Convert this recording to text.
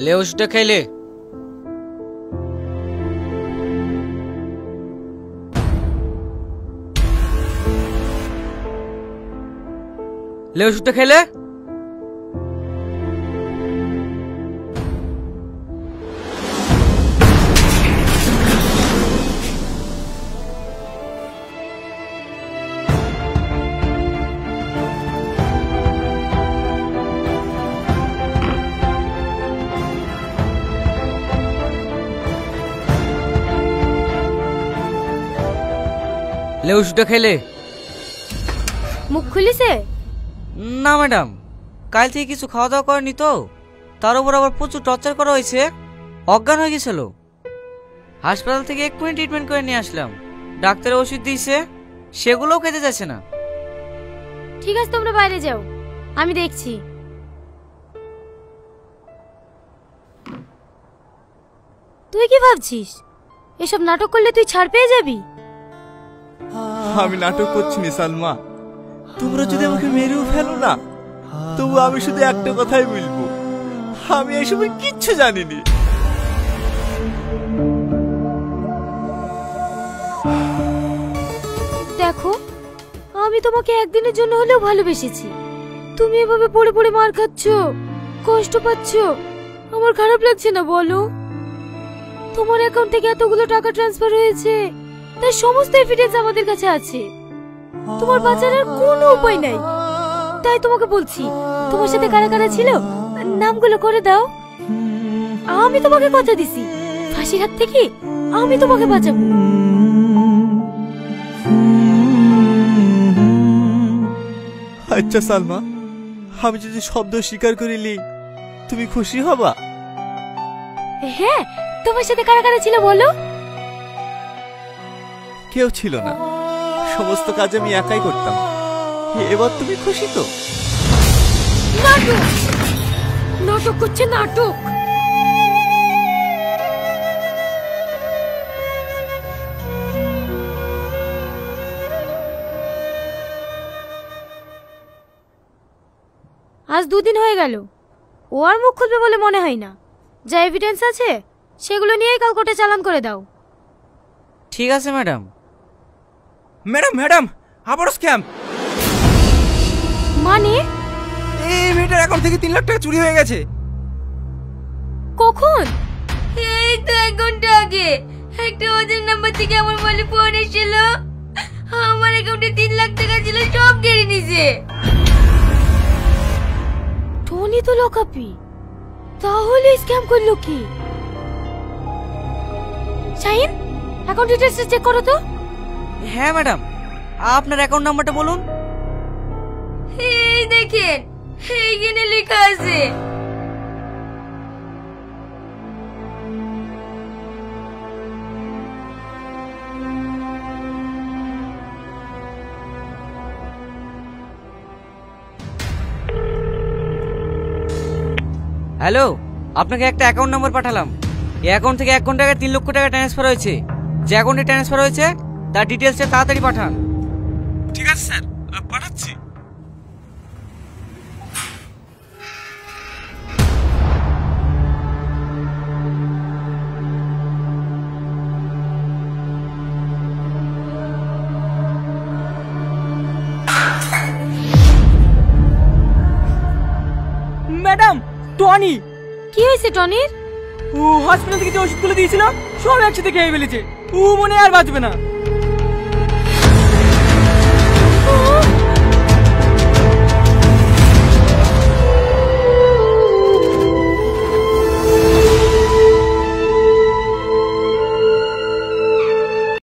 ले ওষুধটা খেলে ले ওষুধটা খেলে ले ওষুধটা খেলে মুখ খুলিছে না ম্যাডাম কাল থেকে কিছু খাওয়া দাওয়া করেনি তো তার উপর আবার প্রচুর টর্চার করা হয়েছে অজ্ঞান হয়ে গেছিল হাসপাতাল থেকে এক্ষুনি ট্রিটমেন্ট করে নিয়ে আসলাম ডাক্তার ওষুধ দিয়েছে সেগুলোও খেতে যাচ্ছে না ঠিক আছে তোমরা বাইরে যাও আমি দেখছি তুই কি ভাবছিস এসব নাটক করলে তুই ছাড় পেয়ে যাবি আমি নাটক করছি না সালমা তোমরা যদি আমাকে মেরেও ফেলো না তবু আমি শুধু একটা কথাই বলবো আমি এসবের কিচ্ছু জানিনি দেখো আমি তোমাকে একদিনের জন্য হলেও ভালোবেসেছি তুমি এভাবে পড়ে পড়ে মার খাচ্ছো কষ্ট পাচ্ছো আমার খারাপ লাগছে না বলো তোমার অ্যাকাউন্ট থেকে এতগুলো টাকা ট্রান্সফার হয়েছে তার সমস্ত এভিডেন্স আমাদের কাছে আছে তোমার বাঁচার আর কোনো উপায় নাই তাই তোমাকে বলছি তোমার সাথে কারা কারা ছিল নামগুলো করে দাও আমি তোমাকে কথা দিছি ফাঁসির হাত থেকে আমি তোমাকে বাঁচাবো আচ্ছা সালমা আমি যদি শব্দ স্বীকার করিলি তুমি খুশি হবা হ্যাঁ তোমার সাথে কারা কারা ছিল বলো কেউ ছিল না সমস্ত কাজ আমি একাই করতাম এবার তুমি খুশি তো নাটক নাটক করছে নাটক আজ দুদিন হয়ে গেল ও আর মুখ খুলবে বলে মনে হয় না যা এভিডেন্স আছে সেগুলো নিয়েই কাল কোর্টে চালান করে দাও ঠিক আছে ম্যাডাম ম্যাডাম ম্যাডাম আবারও স্ক্যাম মানে এই মেয়েটার অ্যাকাউন্ট থেকে 3 লাখ টাকা চুরি হয়ে গেছে কখন এই তো 1 ঘন্টা আগে একটা ওদের নাম্বার থেকে আমার মোবাইলে ফোন এসেছিল আমার অ্যাকাউন্টে 3 লাখ টাকা ছিল সব কেড়ে নিয়েছে টনি তো লোকাপি তাহলে স্ক্যাম করলো কি শাহিন অ্যাকাউন্ট ডিটেইলস চেক করো তো হ্যাঁ ম্যাডাম আপনার অ্যাকাউন্ট নাম্বারটা বলুন এই দেখেন এইখানে লেখা আছে হ্যালো আপনাকে একটা অ্যাকাউন্ট নাম্বার পাঠালাম এই অ্যাকাউন্ট থেকে 1 ঘন্টা আগে 3 লক্ষ টাকা ট্রান্সফার হয়েছে যে অ্যাকাউন্টে ট্রান্সফার হয়েছে তার ডিটেইলসটা তাড়াতাড়ি পাঠান ঠিক আছে স্যার পাঠাচ্ছি ম্যাডাম টনি কি হয়েছে টনির ও হসপিটাল থেকে যে ওষুধগুলো দিয়েছিল সব একসাথে খেয়ে ফেলেছে ও মনে আর বাঁচবে না